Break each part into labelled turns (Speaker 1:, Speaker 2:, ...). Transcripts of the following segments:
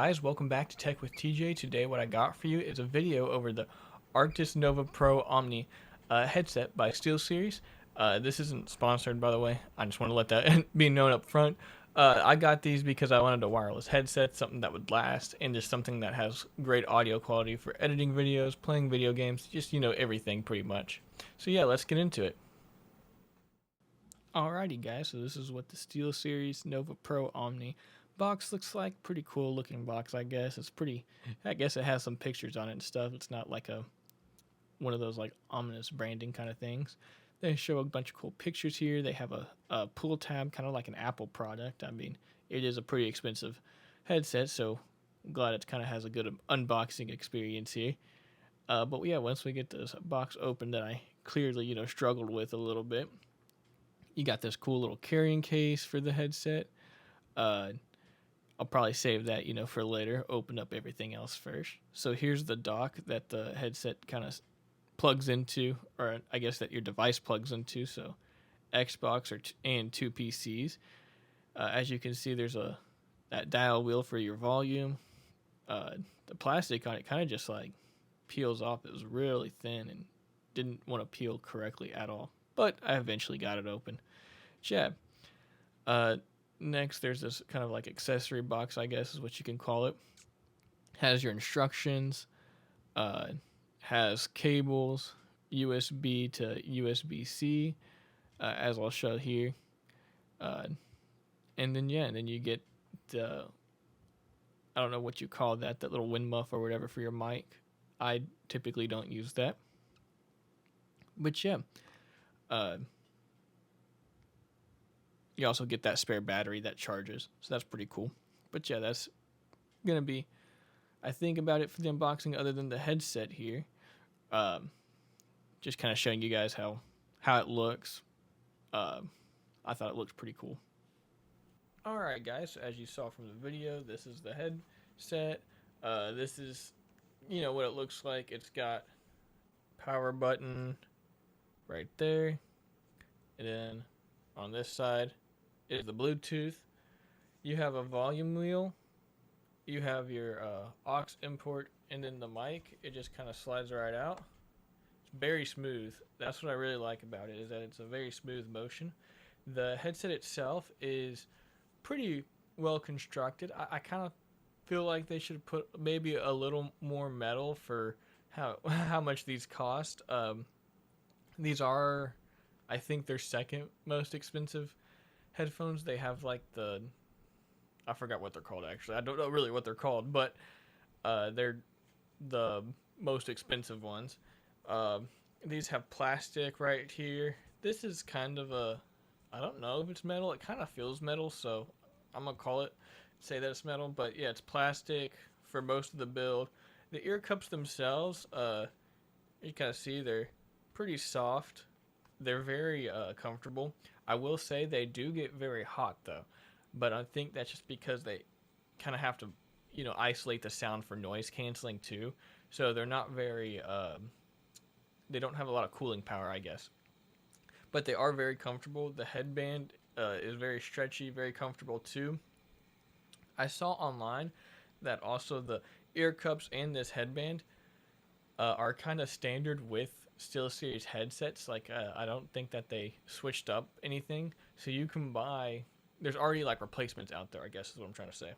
Speaker 1: guys, welcome back to Tech with TJ. Today what I got for you is a video over the Arctis Nova Pro Omni headset by SteelSeries. This isn't sponsored, by the way. I just want to let that be known up front. I got these because I wanted a wireless headset, something that would last, and just something that has great audio quality for editing videos, playing video games, just, everything pretty much. So yeah, let's get into it. Alrighty guys, so this is what the SteelSeries Nova Pro Omni box looks like. Pretty cool looking box, I guess. I guess it has some pictures on it and stuff. It's not like one of those like ominous branding kind of things. They show a bunch of cool pictures here. They have a pull tab, kind of like an Apple product. I mean, it is a pretty expensive headset, so I'm glad it kind of has a good unboxing experience here. But yeah, once we get this box open that I clearly, struggled with a little bit, you got this cool little carrying case for the headset. I'll probably save that, for later. Open up everything else first. So here's the dock that the headset kind of plugs into, or I guess that your device plugs into. So Xbox and two PCs. As you can see, there's that dial wheel for your volume. The plastic on it kind of just like peels off. It was really thin and didn't want to peel correctly at all. But I eventually got it open. Yeah. Next, there's this kind of like accessory box, I guess is what you can call it. Has your instructions, has cables, USB to USB-C, as I'll show here. And then you get the, I don't know what you call that little wind muff or whatever for your mic. I typically don't use that. But yeah. You also get that spare battery that charges, so that's pretty cool. But yeah, that's gonna be, I think, about it for the unboxing. Other than the headset here, just kind of showing you guys how it looks. I thought it looked pretty cool. All right, guys. So as you saw from the video, this is the headset. This is, what it looks like. It's got power button right there, and then on this side is the Bluetooth. You have a volume wheel. You have your aux import, and then the mic. It just kind of slides right out. It's very smooth. That's what I really like about it, is that it's a very smooth motion. The headset itself is pretty well constructed. I kind of feel like they should put maybe a little more metal for how much these cost. These are, I think, their second most expensive headphones. They have like I forgot what they're called actually. I don't know really what they're called, but they're the most expensive ones. These have plastic right here. This is kind of I don't know if it's metal. It kind of feels metal, so I'm gonna say that it's metal. But yeah, it's plastic for most of the build. The ear cups themselves, you kind of see they're pretty soft. They're very comfortable. I will say they do get very hot though, but I think that's just because they kind of have to, isolate the sound for noise canceling too. So they're not very, they don't have a lot of cooling power, I guess. But they are very comfortable. The headband is very stretchy, very comfortable too. I saw online that also the ear cups and this headband are kind of standard with SteelSeries headsets. Like I don't think that they switched up anything, so you can buy, there's already like replacements out there, I guess is what I'm trying to say.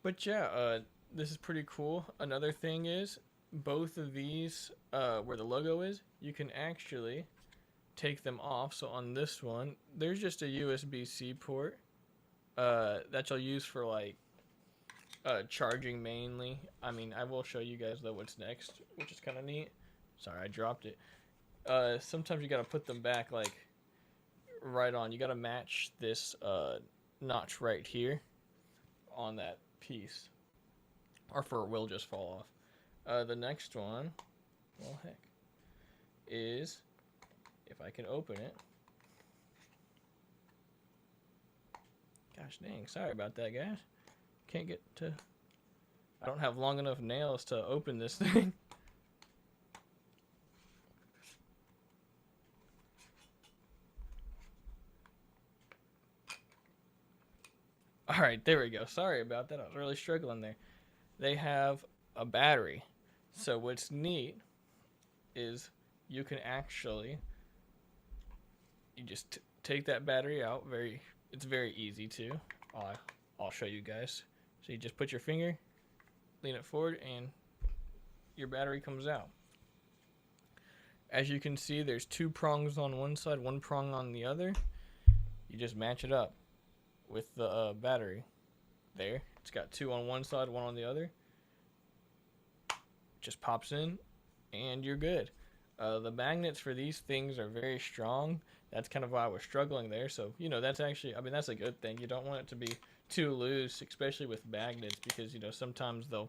Speaker 1: But yeah, this is pretty cool. Another thing is both of these, where the logo is, you can actually take them off. So on this one, there's just a USB-C port that you'll use for like charging mainly. I mean, I will show you guys though what's next, which is kind of neat. Sorry, I dropped it. Sometimes you gotta put them back like right on. You gotta match this notch right here on that piece, or it will just fall off. The next one, well heck, is, if I can open it. Gosh dang, sorry about that, guys. Can't get to, I don't have long enough nails to open this thing. All right, there we go. Sorry about that. I was really struggling there. they have a battery. So what's neat is you can actually you just take that battery out. It's very easy to. I'll show you guys. So you just put your finger, lean it forward, and your battery comes out. As you can see, there's two prongs on one side, one prong on the other. You just match it up with the battery. There, it's got two on one side, one on the other. Just pops in, and you're good. The magnets for these things are very strong. That's kind of why I was struggling there. So, that's actually, that's a good thing. You don't want it to be too loose, especially with magnets, because, sometimes I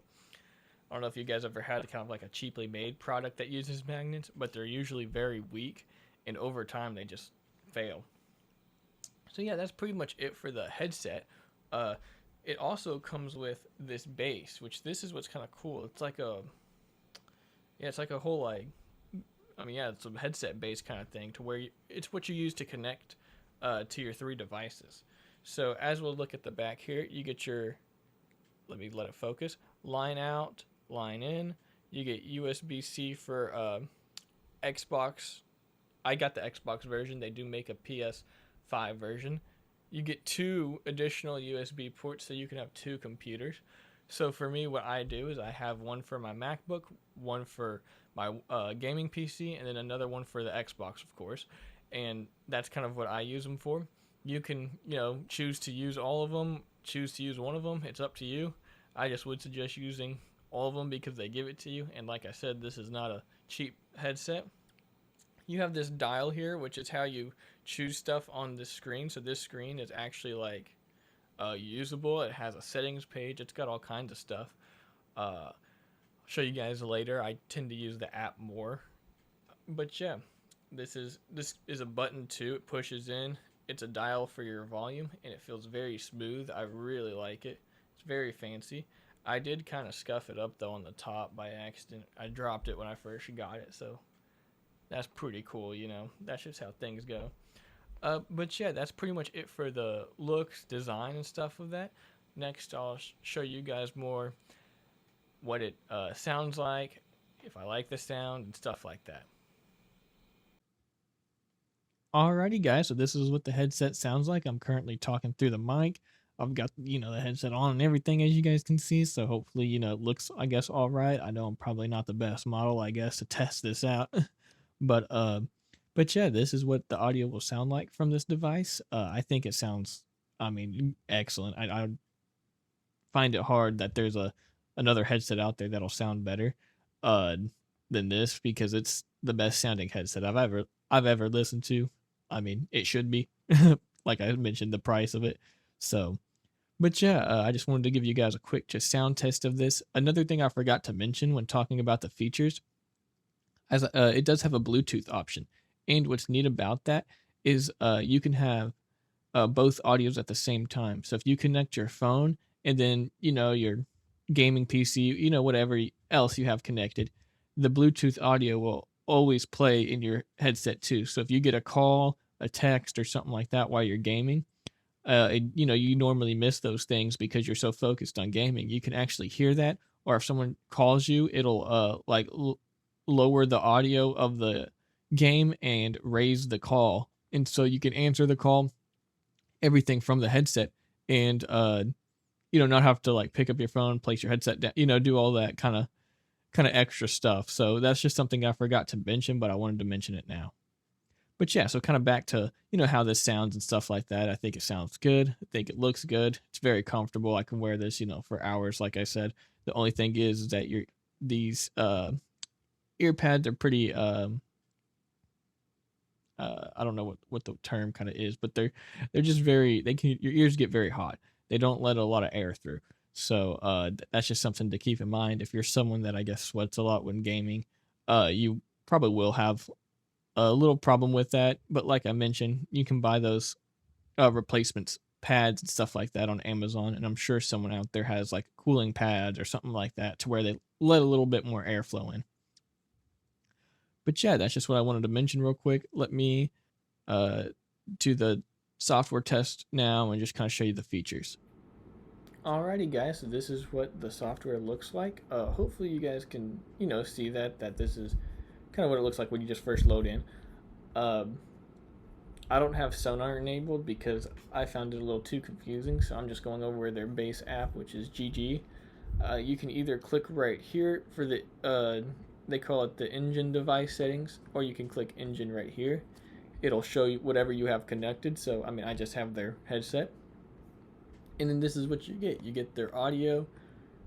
Speaker 1: don't know if you guys ever had kind of like a cheaply made product that uses magnets, but they're usually very weak, and over time they just fail. So yeah, that's pretty much it for the headset. It also comes with this base, which this is what's kind of cool. It's like it's like a whole it's a headset base kind of thing to where it's what you use to connect to your three devices. So as we'll look at the back here, you get your, let me let it focus, line out, line in. You get USB-C for Xbox. I got the Xbox version. They do make a PS5 version. You get two additional USB ports so you can have two computers. So for me, what I do is I have one for my MacBook, one for my gaming PC, and then another one for the Xbox, of course. And that's kind of what I use them for. You can, choose to use all of them, choose to use one of them. It's up to you. I just would suggest using all of them because they give it to you. And like I said, this is not a cheap headset. You have this dial here, which is how you choose stuff on this screen. So this screen is actually like usable. It has a settings page. It's got all kinds of stuff. I'll show you guys later. I tend to use the app more. But yeah, this is a button too. It pushes in. It's a dial for your volume, and it feels very smooth. I really like it. It's very fancy. I did kind of scuff it up though on the top by accident. I dropped it when I first got it, so that's pretty cool, That's just how things go. But yeah, that's pretty much it for the looks, design, and stuff of that. Next, I'll show you guys more what it sounds like, if I like the sound, and stuff like that. Alrighty, guys, so this is what the headset sounds like. I'm currently talking through the mic. I've got, the headset on and everything, as you guys can see, so hopefully, it looks, I guess, all right. I know I'm probably not the best model, I guess, to test this out. But yeah, this is what the audio will sound like from this device. I think it sounds, excellent. I find it hard that there's another headset out there that'll sound better than this, because it's the best sounding headset I've ever listened to. It should be. Like I mentioned, the price of it. So, but yeah, I just wanted to give you guys a quick just sound test of this. Another thing I forgot to mention when talking about the features, as it does have a Bluetooth option, and what's neat about that is you can have both audios at the same time. So if you connect your phone and then your gaming PC, whatever else you have connected, the Bluetooth audio will always play in your headset too. So if you get a call, a text, or something like that while you're gaming, you normally miss those things because you're so focused on gaming. You can actually hear that, or if someone calls you, it'll lower the audio of the game and raise the call, and so you can answer the call, everything from the headset, and not have to pick up your phone, place your headset down, do all that kind of extra stuff. So that's just something I forgot to mention, but I wanted to mention it now. But yeah, so kind of back to how this sounds and stuff like that. I think it sounds good. I think it looks good. It's very comfortable. I can wear this for hours, like I said. The only thing is that these ear pads are pretty I don't know what the term kind of is, but they're just your ears get very hot. They don't let a lot of air through. So that's just something to keep in mind. If you're someone that I guess sweats a lot when gaming, you probably will have a little problem with that. But like I mentioned, you can buy those replacements pads and stuff like that on Amazon, and I'm sure someone out there has cooling pads or something like that to where they let a little bit more airflow in. But yeah, that's just what I wanted to mention real quick. Let me do the software test now and just kind of show you the features. Alrighty guys, so this is what the software looks like. Hopefully you guys can, see that this is kind of what it looks like when you just first load in. Um, I don't have sonar enabled because I found it a little too confusing, so I'm just going over their base app, which is GG. You can either click right here for the, they call it the engine device settings, or you can click engine right here. It'll show you whatever you have connected, so I just have their headset. And then this is what you get. You get their audio,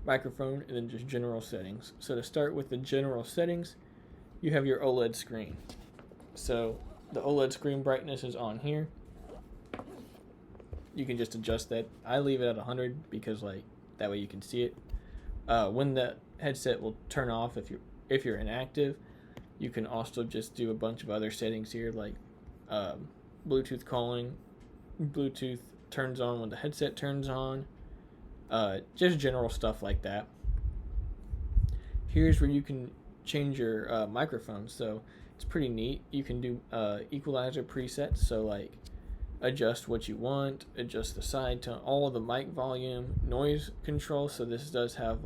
Speaker 1: microphone, and then just general settings. So to start with the general settings, you have your OLED screen. So the OLED screen brightness is on here. You can just adjust that. I leave it at 100 because that way you can see it. When the headset will turn off if you're inactive, you can also just do a bunch of other settings here like Bluetooth calling, Bluetooth turns on when the headset turns on, just general stuff like that. Here's where you can change your microphone, so it's pretty neat. You can do equalizer presets, so adjust what you want, adjust the side tone, all of the mic volume, noise control. So this does have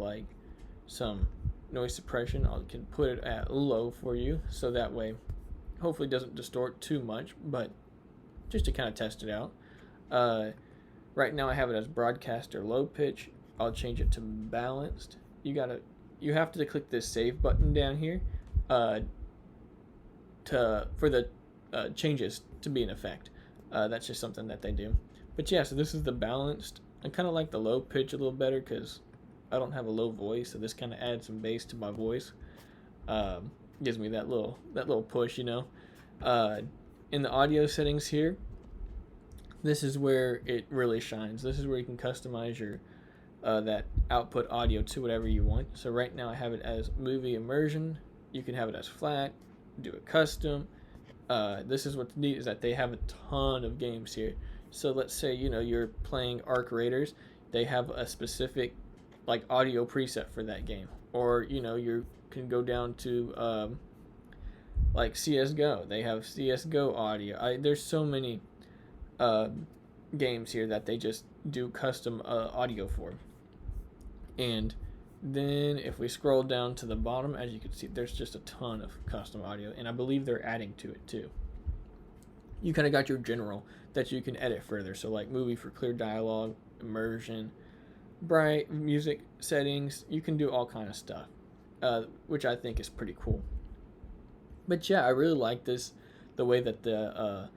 Speaker 1: some noise suppression. I can put it at low for you, so that way hopefully it doesn't distort too much, but just to kind of test it out. Right now I have it as broadcast or low pitch. I'll change it to balanced. You have to click this save button down here for the changes to be in effect. That's just something that they do. But yeah, so this is the balanced. I kind of like the low pitch a little better because I don't have a low voice, so this kind of adds some bass to my voice. Gives me that little push, in the audio settings here, this is where it really shines. This is where you can customize your that output audio to whatever you want. So right now I have it as movie immersion. You can have it as flat, do a custom. This is what's neat is that they have a ton of games here. So let's say you're playing Arc Raiders, they have a specific audio preset for that game, or you can go down to CS:GO. They have CS:GO audio. There's so many games here that they just do custom audio for. And then if we scroll down to the bottom, as you can see, there's just a ton of custom audio, and I believe they're adding to it too. You kind of got your general that you can edit further, so movie for clear dialogue, immersion, bright music settings. You can do all kind of stuff, which I think is pretty cool. But yeah, I really like the way that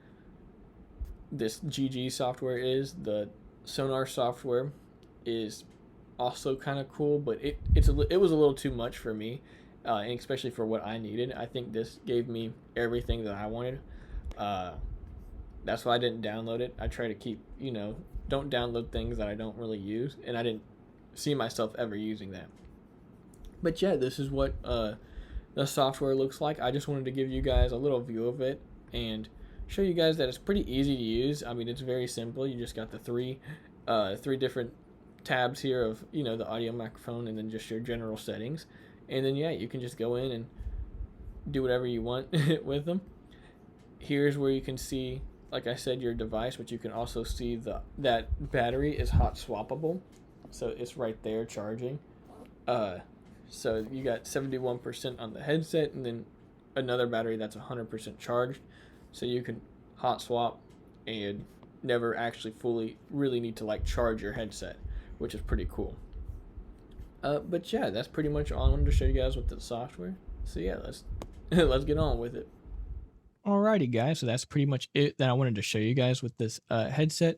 Speaker 1: this GG software is. The sonar software is also kind of cool, but it was a little too much for me, and especially for what I needed. I think this gave me everything that I wanted. That's why I didn't download it. I try to keep, don't download things that I don't really use, and I didn't see myself ever using that. But yeah, this is what the software looks like. I just wanted to give you guys a little view of it and show you guys that it's pretty easy to use. It's very simple. You just got the three different tabs here of the audio, microphone, and then just your general settings. And then yeah, you can just go in and do whatever you want with them. Here's where you can see, like I said, your device, but you can also see that battery is hot swappable, so it's right there charging. So you got 71% on the headset, and then another battery that's 100% charged, so you can hot swap and never actually fully really need to charge your headset, which is pretty cool. But yeah, that's pretty much all I wanted to show you guys with the software. So yeah, let's get on with it. Alrighty guys, so that's pretty much it that I wanted to show you guys with this headset.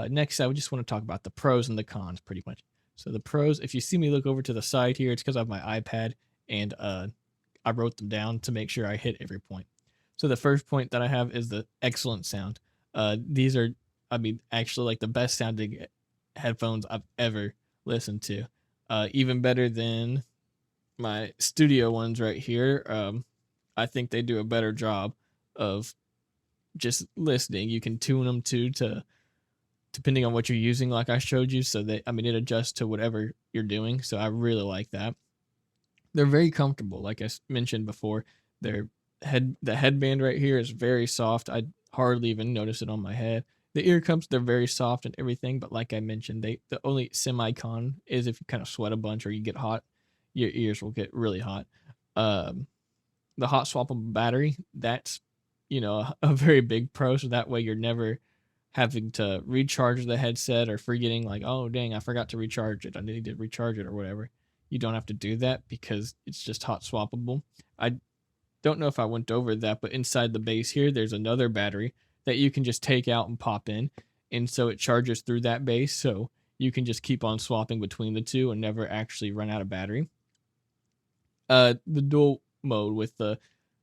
Speaker 1: Next, I would just want to talk about the pros and the cons pretty much. So the pros, if you see me look over to the side here, it's because I have my iPad, and I wrote them down to make sure I hit every point. So the first point that I have is the excellent sound. These are, actually the best sounding headphones I've ever listened to. Even better than my studio ones right here. I think they do a better job of just listening. You can tune them to depending on what you're using, like I showed you, so that it adjusts to whatever you're doing. So I really like that. They're very comfortable, like I mentioned before. The headband right here is very soft. I hardly even notice it on my head. the ear cups, they're very soft and everything, but like I mentioned, the only semi-con is if you kind of sweat a bunch or you get hot, your ears will get really hot. Um, the hot swappable battery, that's a very big pro, so that way you're never having to recharge the headset or forgetting like, oh dang, I forgot to recharge it, I need to recharge it or whatever. You don't have to do that because it's just hot swappable. I don't know if I went over that, but inside the base here there's another battery that you can just take out and pop in, and so it charges through that base, so you can just keep on swapping between the two and never actually run out of battery. The dual mode with the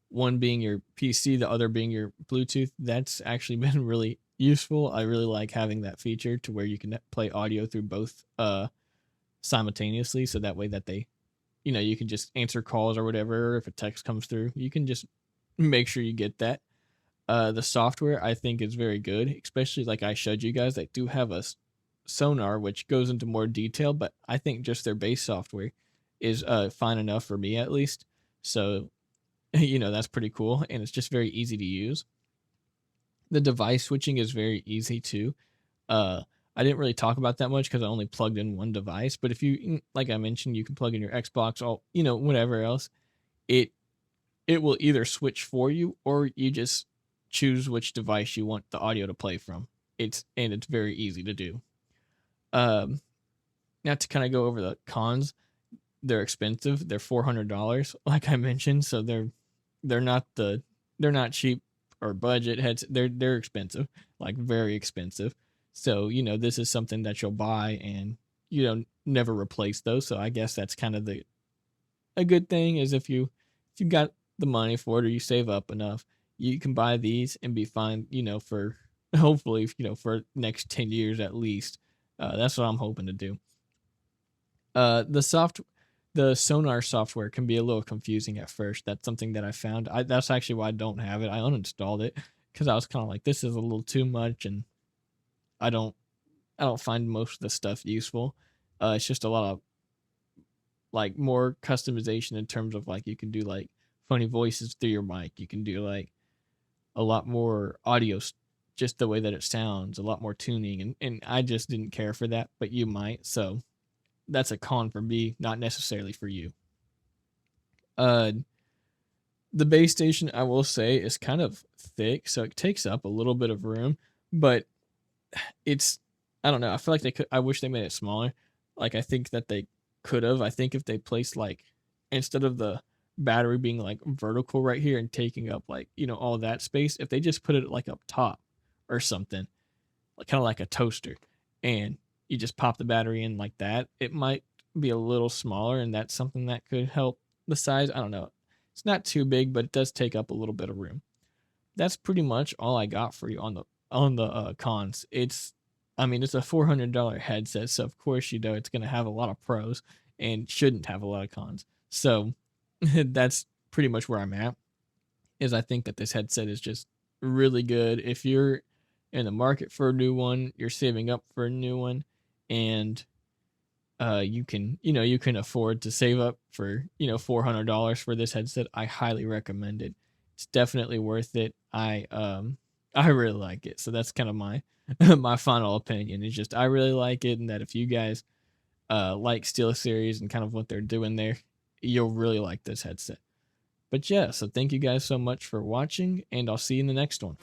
Speaker 1: one being your PC, the other being your Bluetooth, that's actually been really useful. I really like having that feature to where you can play audio through both simultaneously, so that way that they, you can just answer calls or whatever. If a text comes through, you can just make sure you get that. The software I think is very good, especially like I showed you guys. They do have a sonar which goes into more detail, but I think just their base software is fine enough for me at least. So that's pretty cool, and it's just very easy to use. The device switching is very easy too. I didn't really talk about that much because I only plugged in one device, but if you, like I mentioned, you can plug in your Xbox, all whatever else. It will either switch for you, or you just choose which device you want the audio to play from. It's very easy to do. Now to kind of go over the cons, they're expensive. They're $400, like I mentioned, so they're not cheap or budget heads. They're expensive, like very expensive. So this is something that you'll buy and never replace those. So I guess that's kind of a good thing, is if you got the money for it or you save up enough, you can buy these and be fine. For hopefully for next 10 years at least. That's what I'm hoping to do. The sonar software can be a little confusing at first. That's something that I found. That's actually why I don't have it. I uninstalled it because I was kind of like, this is a little too much, and I don't find most of the stuff useful. It's just a lot of like more customization in terms of like you can do like funny voices through your mic. You can do like a lot more audio, just the way that it sounds, a lot more tuning, and I just didn't care for that, but you might. So that's a con for me, not necessarily for you. The base station, I will say, is kind of thick, so it takes up a little bit of room, but it's, I don't know, I feel like I wish they made it smaller. Like, I think that they could have. I think if they placed, like, instead of the battery being like vertical right here and taking up like, all that space, if they just put it like up top or something, like kind of like a toaster, and you just pop the battery in like that, it might be a little smaller, and that's something that could help the size. I don't know. It's not too big, but it does take up a little bit of room. That's pretty much all I got for you on the cons. It's a $400 headset, so of course it's going to have a lot of pros and shouldn't have a lot of cons. So that's pretty much where I'm at. Is I think that this headset is just really good. If you're in the market for a new one, you're saving up for a new one, and you can afford to save up for $400 for this headset, I highly recommend it. It's definitely worth it. I really like it. So that's kind of my my final opinion. It's just I really like it, and that if you guys like SteelSeries and kind of what they're doing there, you'll really like this headset. But yeah, so thank you guys so much for watching, and I'll see you in the next one.